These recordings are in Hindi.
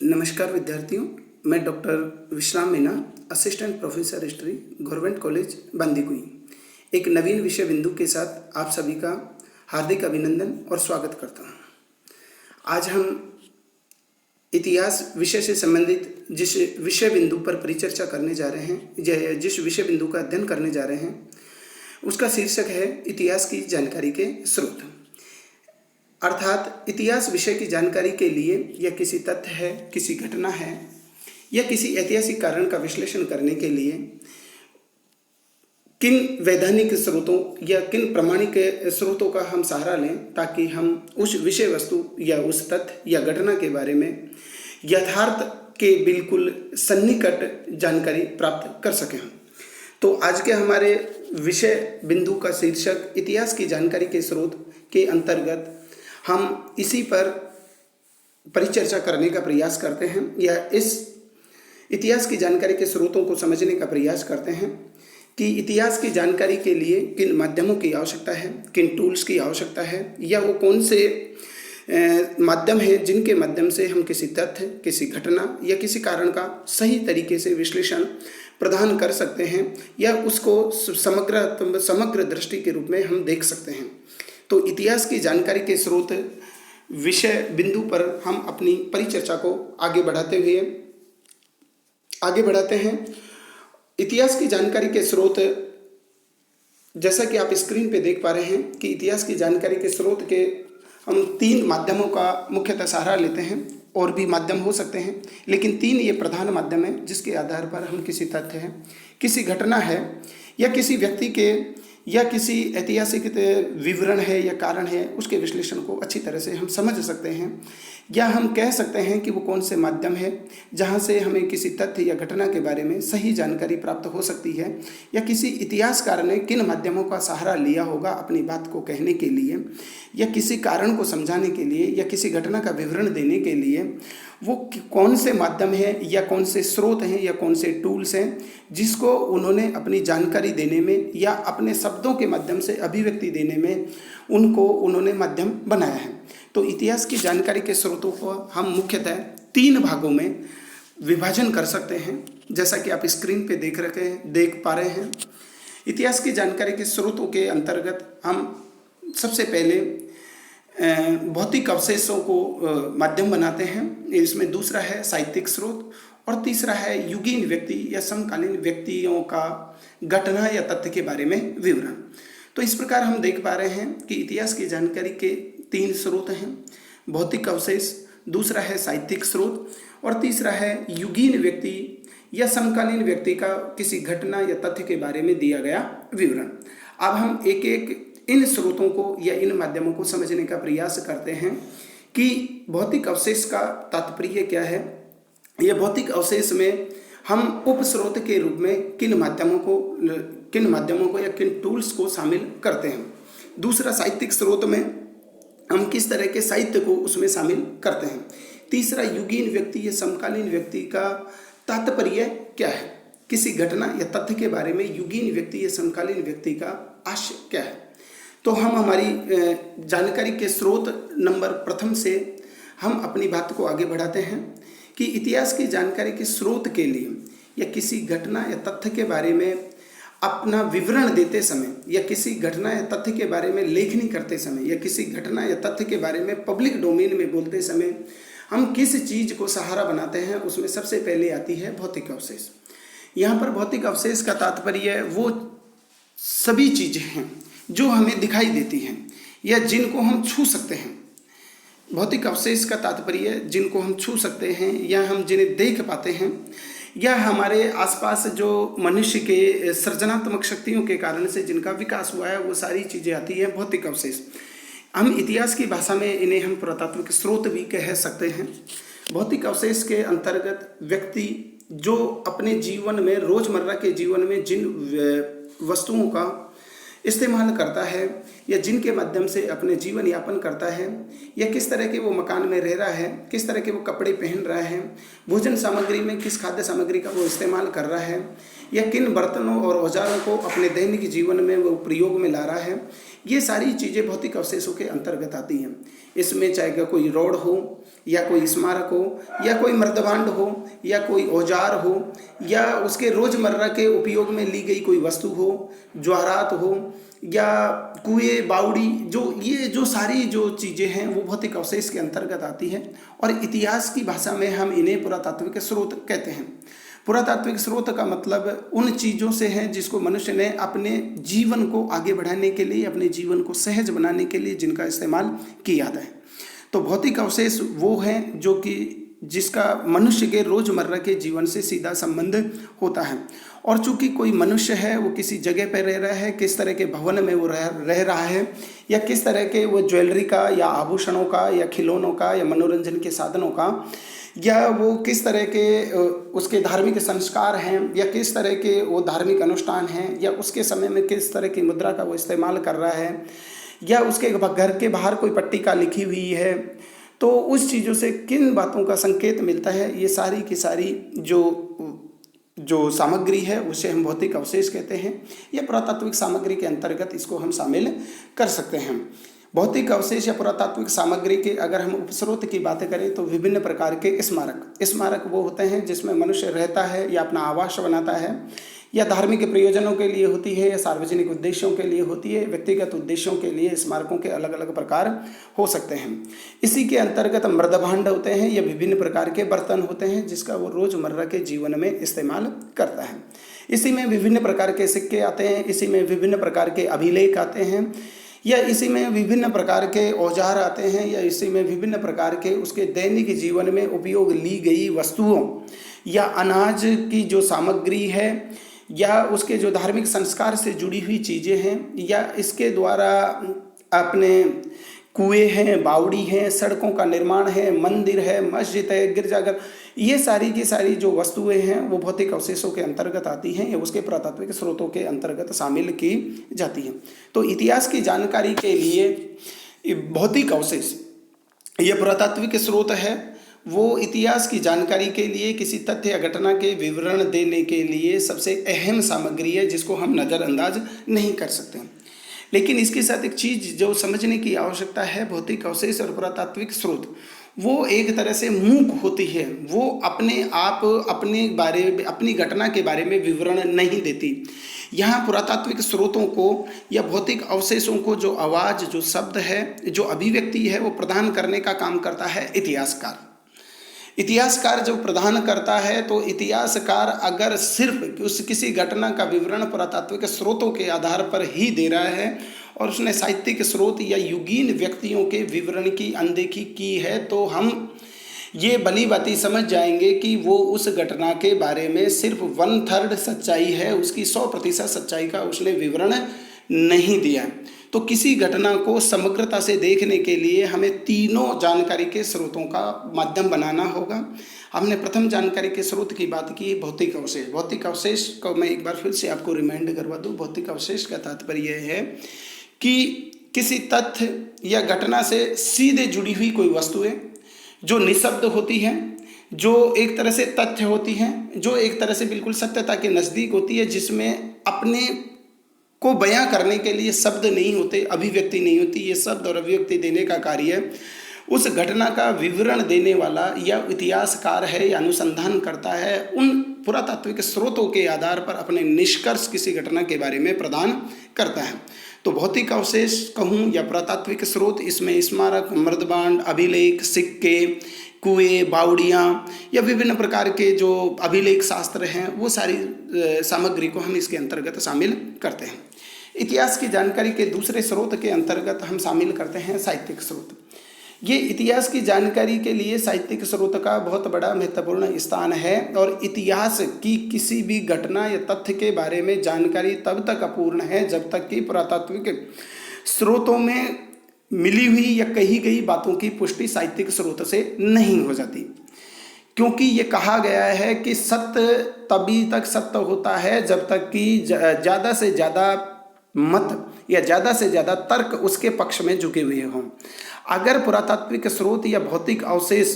नमस्कार विद्यार्थियों, मैं डॉक्टर विश्राम Meena, assistant professor history, government college Bandikui, एक नवीन विषय बिंदु के साथ आप सभी का हार्दिक अभिनंदन और स्वागत करता हूं। आज हम इतिहास विषय से संबंधित जिस विषय बिंदु पर परिचर्चा करने जा रहे हैं, जिस विषय बिंदु का अध्ययन करने जा रहे हैं, उसका शीर्षक है इतिहास की जानकारी के स्रोत। अर्थात इतिहास विषय की जानकारी के लिए यह किसी तथ्य है, किसी घटना है या किसी ऐतिहासिक कारण का विश्लेषण करने के लिए किन वैधानिक स्रोतों या किन प्रमाणिक स्रोतों का हम सहारा लें, ताकि हम उस विषय वस्तु या उस तथ्य या घटना के बारे में यथार्थ के बिल्कुल सन्निकट जानकारी प्राप्त कर सकें। तो आज के हमारे विषय बिंदु का शीर्षक इतिहास की जानकारी के स्रोत के अंतर्गत हम इसी पर परिचर्चा करने का प्रयास करते हैं या इस इतिहास की जानकारी के स्रोतों को समझने का प्रयास करते हैं कि इतिहास की जानकारी के लिए किन माध्यमों की आवश्यकता है, किन टूल्स की आवश्यकता है, या वो कौन से माध्यम हैं जिनके माध्यम से हम किसी तथ्य, किसी घटना या किसी कारण का सही तरीके से विश्लेषण प्रदान कर सकते हैं या उसको समग्र दृष्टि के रूप में हम देख सकते हैं। तो इतिहास की जानकारी के स्रोत विषय बिंदु पर हम अपनी परिचर्चा को आगे बढ़ाते हैं। इतिहास की जानकारी के स्रोत, जैसा कि आप स्क्रीन पे देख पा रहे हैं कि इतिहास की जानकारी के स्रोत के हम 3 माध्यमों का मुख्यतः सहारा लेते हैं, और भी माध्यम हो सकते हैं, लेकिन 3 ये प्रधान माध्यम हैं जिसके आधार पर हम किसी तथ्य है, किसी घटना है या किसी व्यक्ति के या किसी ऐतिहासिक विवरण है या कारण है, उसके विश्लेषण को अच्छी तरह से हम समझ सकते हैं, या हम कह सकते हैं कि वो कौन से माध्यम है जहाँ से हमें किसी तथ्य या घटना के बारे में सही जानकारी प्राप्त हो सकती है, या किसी इतिहासकार ने किन माध्यमों का सहारा लिया होगा अपनी बात को कहने के लिए, या किसी कारण को समझाने के लिए, या किसी घटना का विवरण देने के लिए वो कौन से माध्यम है या कौन से स्रोत हैं या कौन से टूल्स हैं जिसको उन्होंने अपनी जानकारी देने में या अपने शब्दों के माध्यम से अभिव्यक्ति देने में उन्होंने माध्यम बनाया है। तो इतिहास की जानकारी के स्रोतों को हम मुख्यतः 3 भागों में विभाजन कर सकते हैं, जैसा कि आप स्क्रीन पे देख पा रहे हैं। इतिहास की जानकारी के स्रोतों के अंतर्गत हम सबसे पहले भौतिक अवशेषों को माध्यम बनाते हैं। इसमें दूसरा है साहित्यिक स्रोत और तीसरा है युगीन व्यक्ति या समकालीन व्यक्तियों का घटना या तथ्य के बारे में विवरण। तो इस प्रकार हम देख पा रहे हैं कि इतिहास की जानकारी के 3 स्रोत हैं, भौतिक अवशेष, दूसरा है साहित्यिक स्रोत और तीसरा है युगीन व्यक्ति या समकालीन व्यक्ति का किसी घटना या तथ्य के बारे में दिया गया विवरण। अब हम एक एक इन स्रोतों को या इन माध्यमों को समझने का प्रयास करते हैं कि भौतिक अवशेष का तात्पर्य क्या है, यह भौतिक अवशेष में हम उपस्रोत के रूप में किन माध्यमों को या किन टूल्स को शामिल करते हैं। दूसरा साहित्यिक स्रोत में हम किस तरह के साहित्य को उसमें शामिल करते हैं। तीसरा युगीन व्यक्ति या समकालीन व्यक्ति का तात्पर्य क्या है, किसी घटना या तथ्य के बारे में युगीन व्यक्ति या समकालीन व्यक्ति का आशय क्या है। तो हम हमारी जानकारी के स्रोत नंबर प्रथम से हम अपनी बात को आगे बढ़ाते हैं कि इतिहास की जानकारी के स्रोत के लिए या किसी घटना या तथ्य के बारे में अपना विवरण देते समय या किसी घटना या तथ्य के बारे में लेखनी करते समय या किसी घटना या तथ्य के बारे में पब्लिक डोमेन में बोलते समय हम किस चीज़ को सहारा बनाते हैं, उसमें सबसे पहले आती है भौतिक अवशेष। यहाँ पर भौतिक अवशेष का तात्पर्य वो सभी चीज़ें हैं जो हमें दिखाई देती हैं या जिनको हम छू सकते हैं। भौतिक अवशेष का तात्पर्य जिनको हम छू सकते हैं या हम जिन्हें देख पाते हैं या हमारे आसपास जो मनुष्य के सृजनात्मक शक्तियों के कारण से जिनका विकास हुआ है, वो सारी चीज़ें आती हैं भौतिक अवशेष। हम इतिहास की भाषा में इन्हें हम पुरातात्विक स्रोत भी कह सकते हैं। भौतिक अवशेष के अंतर्गत व्यक्ति जो अपने जीवन में, रोजमर्रा के जीवन में जिन वस्तुओं का इस्तेमाल करता है या जिनके माध्यम से अपने जीवन यापन करता है, या किस तरह के वो मकान में रह रहा है, किस तरह के वो कपड़े पहन रहा है, भोजन सामग्री में किस खाद्य सामग्री का वो इस्तेमाल कर रहा है, या किन बर्तनों और औजारों को अपने दैनिक जीवन में वो प्रयोग में ला रहा है, ये सारी चीज़ें भौतिक अवशेषों के अंतर्गत आती हैं। इसमें चाहे कोई रोड हो, या कोई स्मारक हो, या कोई मृदभांड हो, या कोई औजार हो, या उसके रोजमर्रा के उपयोग में ली गई कोई वस्तु हो, ज्वारात हो, या कुएं बावड़ी, ये जो सारी जो चीज़ें हैं वो भौतिक अवशेष के अंतर्गत आती हैं। और इतिहास की भाषा में हम इन्हें पुरातात्विक स्रोत कहते हैं। पुरातात्विक स्रोत का मतलब उन चीज़ों से है जिसको मनुष्य ने अपने जीवन को आगे बढ़ाने के लिए, अपने जीवन को सहज बनाने के लिए जिनका इस्तेमाल किया जाता है। तो भौतिक अवशेष वो हैं जो कि जिसका मनुष्य के रोजमर्रा के जीवन से सीधा संबंध होता है। और चूंकि कोई मनुष्य है वो किसी जगह पर रह रहा है, किस तरह के भवन में वो रह रहा है, या किस तरह के वो ज्वेलरी का या आभूषणों का या खिलौनों का या मनोरंजन के साधनों का, या वो किस तरह के उसके धार्मिक संस्कार हैं, या किस तरह के वो धार्मिक अनुष्ठान हैं, या उसके समय में किस तरह की मुद्रा का वो इस्तेमाल कर रहा है, या उसके घर के बाहर कोई पट्टिका लिखी हुई है, तो उस चीज़ों से किन बातों का संकेत मिलता है, ये सारी की सारी जो सामग्री है उसे हम भौतिक अवशेष कहते हैं। या पुरातात्विक सामग्री के अंतर्गत इसको हम शामिल कर सकते हैं। भौतिक अवशेष या पुरातात्विक सामग्री के अगर हम उपस्रोत की बातें करें तो विभिन्न प्रकार के स्मारक वो होते हैं जिसमें मनुष्य रहता है या अपना आवास बनाता है, या धार्मिक प्रयोजनों के लिए होती है, या सार्वजनिक उद्देश्यों के लिए होती है, व्यक्तिगत उद्देश्यों के लिए स्मारकों के अलग अलग प्रकार हो सकते हैं। इसी के अंतर्गत मृदभांड होते हैं, या विभिन्न प्रकार के बर्तन होते हैं जिसका वो रोजमर्रा के जीवन में इस्तेमाल करता है। इसी में विभिन्न प्रकार के सिक्के आते हैं, इसी में विभिन्न प्रकार के अभिलेख आते हैं, या इसी में विभिन्न प्रकार के औजार आते हैं, या इसी में विभिन्न प्रकार के उसके दैनिक जीवन में उपयोग ली गई वस्तुओं या अनाज की जो सामग्री है, या उसके जो धार्मिक संस्कार से जुड़ी हुई चीज़ें हैं, या इसके द्वारा अपने कुएं हैं, बावड़ी हैं, सड़कों का निर्माण है, मंदिर है, मस्जिद है, गिरजाघर, ये सारी की सारी जो वस्तुएं हैं वो भौतिक अवशेषों के अंतर्गत आती हैं या उसके पुरातात्विक स्रोतों के अंतर्गत शामिल की जाती हैं। तो इतिहास की जानकारी के लिए भौतिक अवशेष ये पुरातात्विक स्रोत है, वो इतिहास की जानकारी के लिए किसी तथ्य या घटना के विवरण देने के लिए सबसे अहम सामग्री है जिसको हम नज़रअंदाज नहीं कर सकते। लेकिन इसके साथ एक चीज़ जो समझने की आवश्यकता है, भौतिक अवशेष और पुरातात्विक स्रोत वो एक तरह से मूक होती है, वो अपने आप अपनी घटना के बारे में विवरण नहीं देती। यहाँ पुरातात्विक स्रोतों को या भौतिक अवशेषों को जो आवाज़, जो शब्द है, जो अभिव्यक्ति है वो प्रदान करने का काम करता है इतिहासकार जो प्रदान करता है। तो इतिहासकार अगर सिर्फ किसी घटना का विवरण पुरातात्विक स्रोतों के आधार पर ही दे रहा है और उसने साहित्यिक स्रोत या युगीन व्यक्तियों के विवरण की अनदेखी की है, तो हम ये भली बाती समझ जाएंगे कि वो उस घटना के बारे में सिर्फ 1/3 सच्चाई है, उसकी 100% सच्चाई का उसने विवरण नहीं दिया। तो किसी घटना को समग्रता से देखने के लिए हमें तीनों जानकारी के स्रोतों का माध्यम बनाना होगा। हमने प्रथम जानकारी के स्रोत की बात की, भौतिक अवशेष। भौतिक अवशेष को मैं एक बार फिर से आपको रिमाइंड करवा दूँ। भौतिक अवशेष का तात्पर्य यह है कि किसी तथ्य या घटना से सीधे जुड़ी हुई कोई वस्तुएं जो निशब्द होती हैं, जो एक तरह से तथ्य होती हैं, जो एक तरह से बिल्कुल सत्यता के नज़दीक होती है, जिसमें अपने को बयां करने के लिए शब्द नहीं होते, अभिव्यक्ति नहीं होती। ये शब्द और अभिव्यक्ति देने का कार्य उस घटना का विवरण देने वाला या इतिहासकार है या अनुसंधान करता है, उन पुरातात्विक स्रोतों के आधार पर अपने निष्कर्ष किसी घटना के बारे में प्रदान करता है। तो भौतिक अवशेष कहूँ या पुरातात्विक स्रोत, इसमें स्मारक, मृदभांड, अभिलेख, सिक्के, कुएं, बावड़ियाँ या विभिन्न प्रकार के जो अभिलेख शास्त्र हैं, वो सारी सामग्री को हम इसके अंतर्गत शामिल करते हैं। इतिहास की जानकारी के दूसरे स्रोत के अंतर्गत हम शामिल करते हैं साहित्यिक स्रोत। ये इतिहास की जानकारी के लिए साहित्यिक स्रोत का बहुत बड़ा महत्वपूर्ण स्थान है, और इतिहास की किसी भी घटना या तथ्य के बारे में जानकारी तब तक अपूर्ण है जब तक कि पुरातात्विक स्रोतों में मिली हुई या कही गई बातों की पुष्टि साहित्यिक स्रोत से नहीं हो जाती। क्योंकि ये कहा गया है कि सत्य तभी तक सत्य होता है जब तक कि ज़्यादा से ज़्यादा मत या ज़्यादा से ज़्यादा तर्क उसके पक्ष में झुके हुए हों। अगर पुरातात्विक स्रोत या भौतिक अवशेष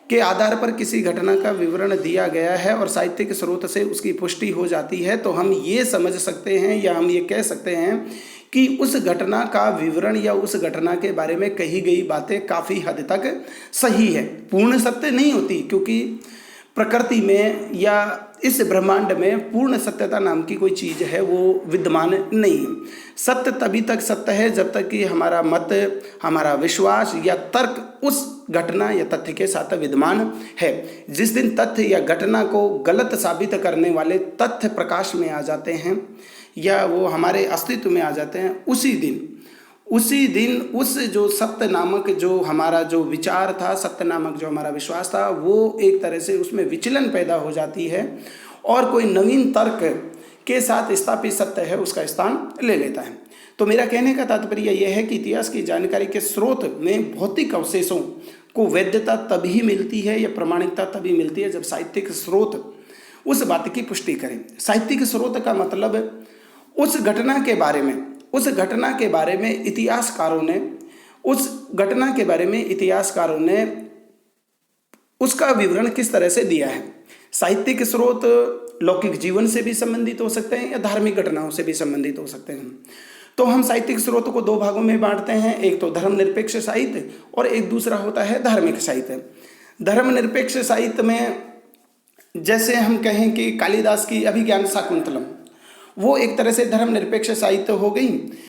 के आधार पर किसी घटना का विवरण दिया गया है और साहित्यिक स्रोत से उसकी पुष्टि हो जाती है तो हम ये समझ सकते हैं या हम ये कह सकते हैं कि उस घटना का विवरण या उस घटना के बारे में कही गई बातें काफ़ी हद तक सही है। पूर्ण सत्य नहीं होती, क्योंकि प्रकृति में या इस ब्रह्मांड में पूर्ण सत्यता नाम की कोई चीज़ है वो विद्यमान नहीं है। सत्य तभी तक सत्य है जब तक कि हमारा मत, हमारा विश्वास या तर्क उस घटना या तथ्य के साथ विद्यमान है। जिस दिन तथ्य या घटना को गलत साबित करने वाले तथ्य प्रकाश में आ जाते हैं या वो हमारे अस्तित्व में आ जाते हैं, उसी दिन उस जो सत्य नामक जो हमारा जो विचार था, सत्य नामक जो हमारा विश्वास था, वो एक तरह से उसमें विचलन पैदा हो जाती है और कोई नवीन तर्क के साथ स्थापित सत्य है उसका स्थान ले लेता है। तो मेरा कहने का तात्पर्य यह है कि इतिहास की जानकारी के स्रोत में भौतिक अवशेषों को वैधता तभी मिलती है या प्रमाणिकता तभी मिलती है जब साहित्यिक स्रोत उस बात की पुष्टि करें। साहित्यिक स्रोत का मतलब उस घटना के बारे में इतिहासकारों ने उसका विवरण किस तरह से दिया है। साहित्यिक स्रोत लौकिक जीवन से भी संबंधित हो सकते हैं या धार्मिक घटनाओं से भी संबंधित हो सकते हैं। तो हम साहित्यिक स्रोत को दो भागों में बांटते हैं, एक तो धर्मनिरपेक्ष साहित्य और एक दूसरा होता है धार्मिक साहित्य। धर्मनिरपेक्ष साहित्य में जैसे हम कहें कि कालिदास की अभिज्ञान शाकुंतलम, वो एक तरह से धर्मनिरपेक्ष साहित्य हो गई।